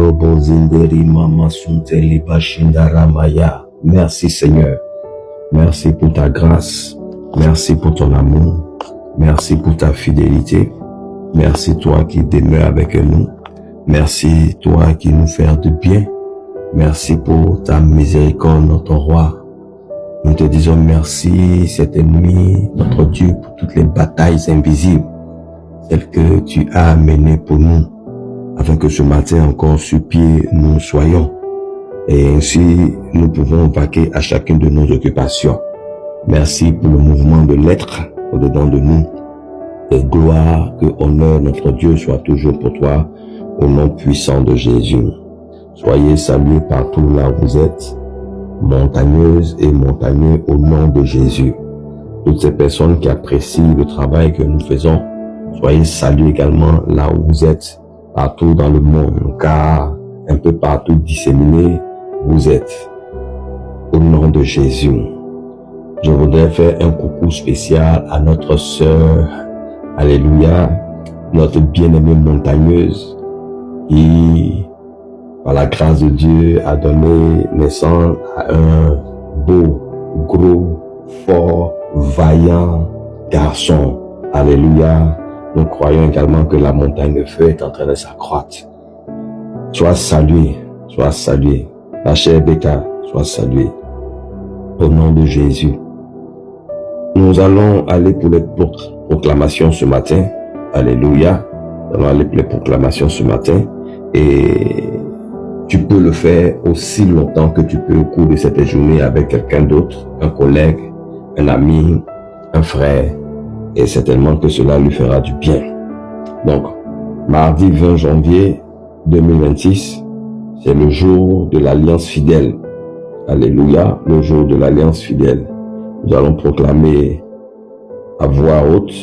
Robo Zinderi Mama Sunteli Bashindara Maya. Merci Seigneur. Merci pour ta grâce. Merci pour ton amour. Merci pour ta fidélité. Merci toi qui demeures avec nous. Merci toi qui nous fais de bien. Merci pour ta miséricorde, notre roi. Nous te disons merci cette nuit, notre Dieu, pour toutes les batailles invisibles, celles que tu as menées pour nous, afin que ce matin encore sur pied nous soyons. Et ainsi, nous pouvons vaquer à chacune de nos occupations. Merci pour le mouvement de l'être au-dedans de nous. Et gloire, que honneur notre Dieu soit toujours pour toi, au nom puissant de Jésus. Soyez salués partout là où vous êtes, montagneuses et montagneux au nom de Jésus. Toutes ces personnes qui apprécient le travail que nous faisons, soyez salués également là où vous êtes, partout dans le monde, car un peu partout disséminés, vous êtes. Au nom de Jésus, je voudrais faire un coucou spécial à notre sœur, alléluia, notre bien-aimée montagneuse, qui, par la grâce de Dieu, a donné naissance à un beau, gros, fort, vaillant garçon. Alléluia. Nous croyons également que la montagne de feu est en train de s'accroître. Sois salué, sois salué. La chère Becca, sois saluée. Au nom de Jésus. Nous allons aller pour les proclamations ce matin. Alléluia. Nous allons aller pour les proclamations ce matin. Et tu peux le faire aussi longtemps que tu peux au cours de cette journée avec quelqu'un d'autre, un collègue, un ami, un frère. Et certainement que cela lui fera du bien. Donc, mardi 20 janvier 2026, c'est le jour de l'Alliance fidèle. Alléluia, le jour de l'Alliance fidèle. Nous allons proclamer à voix haute,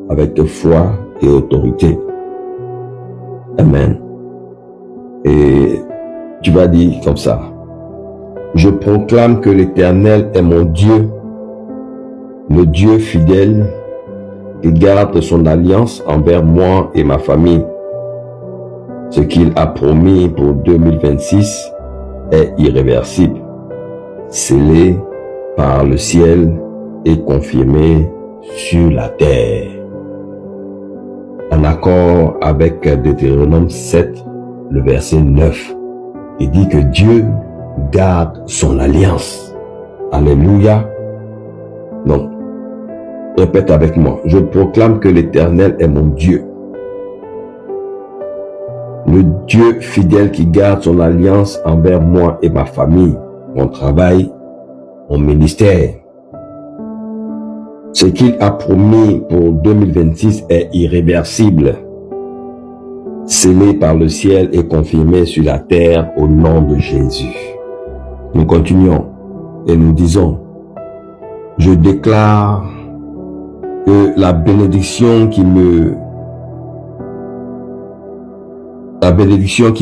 avec foi et autorité. Amen. Et tu vas dire comme ça: je proclame que l'Éternel est mon Dieu, le Dieu fidèle, qui garde son alliance envers moi et ma famille. Ce qu'il a promis pour 2026 est irréversible, scellé par le ciel et confirmé sur la terre. En accord avec Deutéronome 7, le verset 9, il dit que Dieu garde son alliance. Alléluia. Donc, répète avec moi: je proclame que l'Éternel est mon Dieu, le Dieu fidèle qui garde son alliance envers moi et ma famille, mon travail, mon ministère. Ce qu'il a promis pour 2026 est irréversible, scellé par le ciel et confirmé sur la terre au nom de Jésus. Nous continuons et nous disons: je déclare que la bénédiction qui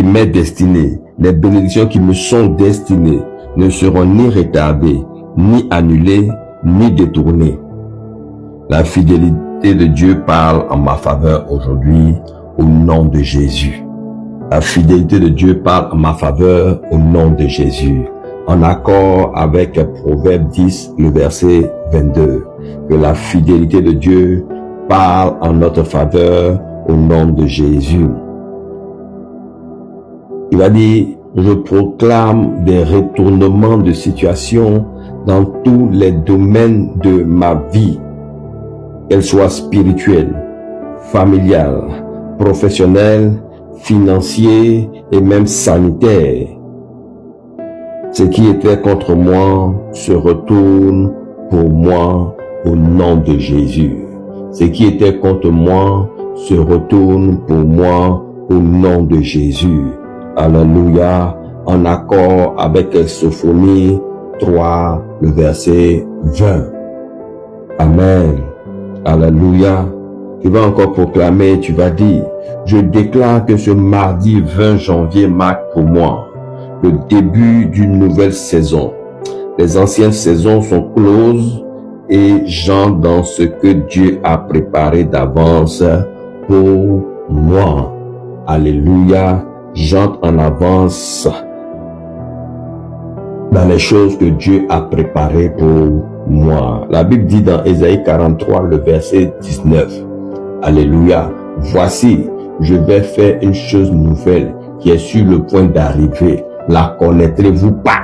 m'est destinée, les bénédictions qui me sont destinées ne seront ni retardées, ni annulées, ni détournées. La fidélité de Dieu parle en ma faveur aujourd'hui au nom de Jésus. La fidélité de Dieu parle en ma faveur au nom de Jésus. En accord avec Proverbe 10, le verset 22. Que la fidélité de Dieu parle en notre faveur au nom de Jésus. Il va dire: je proclame des retournements de situation dans tous les domaines de ma vie, qu'elle soit spirituelle, familiale, professionnelle, financière et même sanitaire. Ce qui était contre moi se retourne pour moi au nom de Jésus. Ce qui était contre moi se retourne pour moi au nom de Jésus. Alléluia. En accord avec Sophonie 3, le verset 20. Amen. Alléluia. Tu vas encore proclamer, tu vas dire: je déclare que ce mardi 20 janvier marque pour moi le début d'une nouvelle saison. Les anciennes saisons sont closes et j'entre dans ce que Dieu a préparé d'avance pour moi. Alléluia. j'entre en avance dans les choses que Dieu a préparées pour moi. La Bible dit dans Ésaïe 43, le verset 19, Alléluia, voici, je vais faire une chose nouvelle qui est sur le point d'arriver. La connaîtrez-vous pas?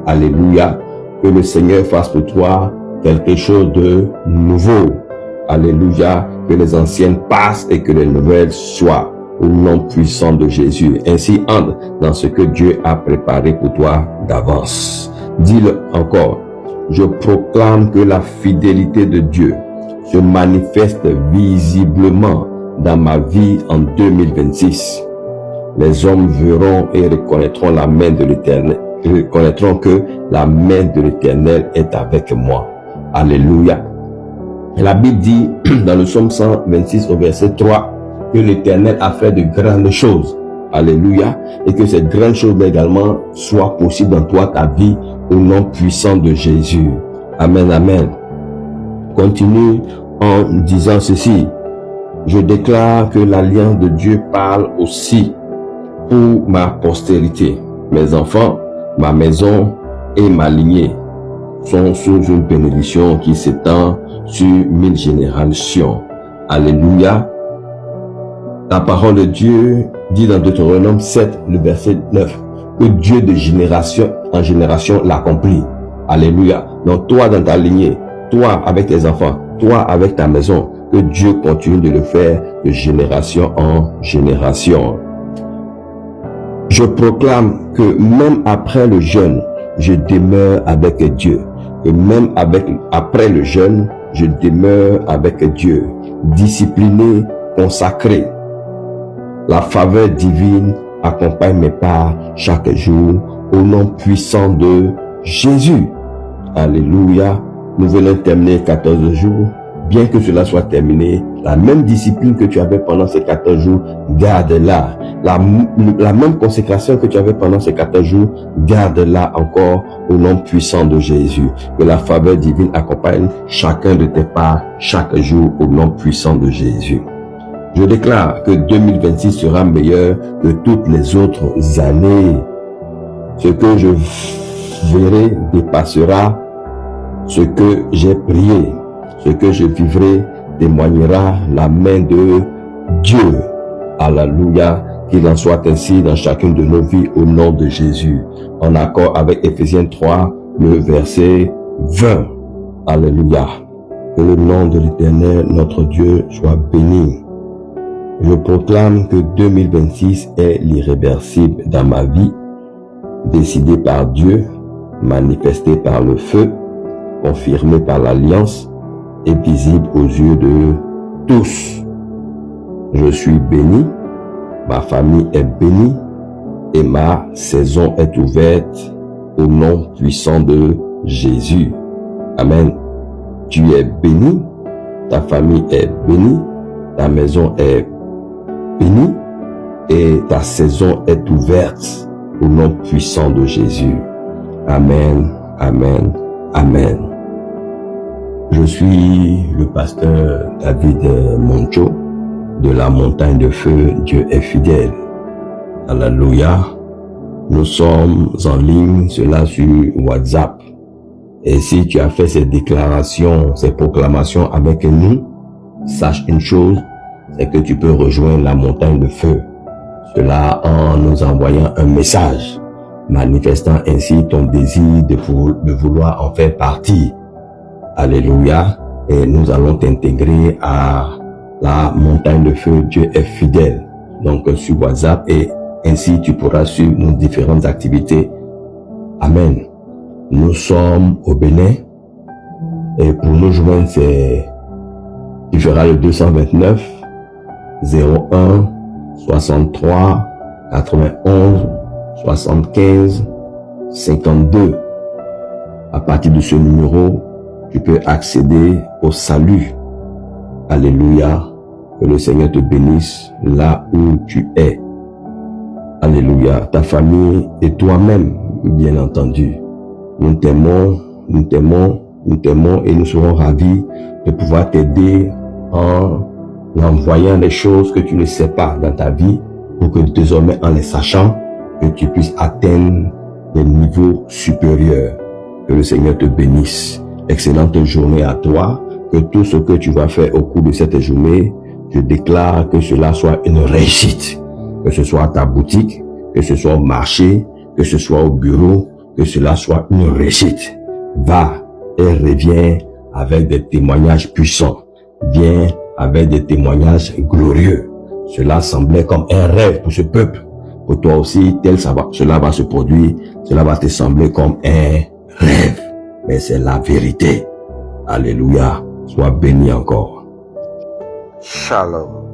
Alléluia, que le Seigneur fasse pour toi quelque chose de nouveau. Alléluia, que les anciennes passent et que les nouvelles soient au nom puissant de Jésus. Ainsi, entre dans ce que Dieu a préparé pour toi d'avance. Dis-le encore, je proclame que la fidélité de Dieu se manifeste visiblement dans ma vie en 2026. Les hommes verront et reconnaîtront la main de l'Éternel, reconnaîtront que la main de l'Éternel est avec moi. Alléluia. Et la Bible dit dans le psaume 126 au verset 3 que l'Éternel a fait de grandes choses. Alléluia. Et que ces grandes choses également soient possibles dans toi, ta vie, au nom puissant de Jésus. Amen, amen. Continue en disant ceci. Je déclare que l'alliance de Dieu parle aussi pour ma postérité. Mes enfants, ma maison et ma lignée sont sous une bénédiction qui s'étend sur 1000 générations. Alléluia. La parole de Dieu dit dans Deutéronome 7, le verset 9, que Dieu de génération en génération l'accomplit. Alléluia. Donc toi dans ta lignée, toi avec tes enfants, toi avec ta maison, que Dieu continue de le faire de génération en génération. Je proclame que même après le jeûne, je demeure avec Dieu. Que même après le jeûne, je demeure avec Dieu. Discipliné, consacré. La faveur divine accompagne mes pas chaque jour au nom puissant de Jésus. Alléluia. Nous venons terminer 14 jours. Bien que cela soit terminé, la même discipline que tu avais pendant ces 14 jours, garde-la. La même consécration que tu avais pendant ces 14 jours, garde-la encore au nom puissant de Jésus. Que la faveur divine accompagne chacun de tes pas chaque jour au nom puissant de Jésus. Je déclare que 2026 sera meilleur que toutes les autres années. Ce que je verrai dépassera ce que j'ai prié. Ce que je vivrai témoignera la main de Dieu. Alléluia. Qu'il en soit ainsi dans chacune de nos vies au nom de Jésus. En accord avec Éphésiens 3, le verset 20. Alléluia. Que le nom de l'Éternel, notre Dieu, soit béni. Je proclame que 2026 est l'irréversible dans ma vie, décidé par Dieu, manifesté par le feu, confirmé par l'alliance, est visible aux yeux de tous. Je suis béni, ma famille est bénie et ma saison est ouverte au nom puissant de Jésus. Amen. Tu es béni, ta famille est bénie, ta maison est bénie et ta saison est ouverte au nom puissant de Jésus. Amen, amen, amen. Je suis le pasteur David Moncho de la montagne de feu. Dieu est fidèle. Alléluia. Nous sommes en ligne, cela sur WhatsApp. Et si tu as fait ces déclarations, ces proclamations avec nous, sache une chose, c'est que tu peux rejoindre la montagne de feu. Cela en nous envoyant un message, manifestant ainsi ton désir de vouloir en faire partie. Alléluia. Et nous allons t'intégrer à la montagne de feu. Dieu est fidèle. Donc sur WhatsApp et ainsi tu pourras suivre nos différentes activités. Amen. Nous sommes au Bénin. Et pour nous joindre, tu feras le 229 01 63 91 75 52. À partir de ce numéro, tu peux accéder au salut. Alléluia. Que le Seigneur te bénisse là où tu es. Alléluia. Ta famille et toi-même, bien entendu. Nous t'aimons et nous serons ravis de pouvoir t'aider en envoyant les choses que tu ne sais pas dans ta vie pour que désormais, en les sachant, que tu puisses atteindre des niveaux supérieurs. Que le Seigneur te bénisse. Excellente journée à toi. Que tout ce que tu vas faire au cours de cette journée, je déclare que cela soit une réussite. Que ce soit à ta boutique, que ce soit au marché, que ce soit au bureau, que cela soit une réussite. Va et reviens avec des témoignages puissants. Viens avec des témoignages glorieux. Cela semblait comme un rêve pour ce peuple. Pour toi aussi, cela va se produire. Cela va te sembler comme un rêve. Mais c'est la vérité. Alléluia. Sois béni encore. Shalom.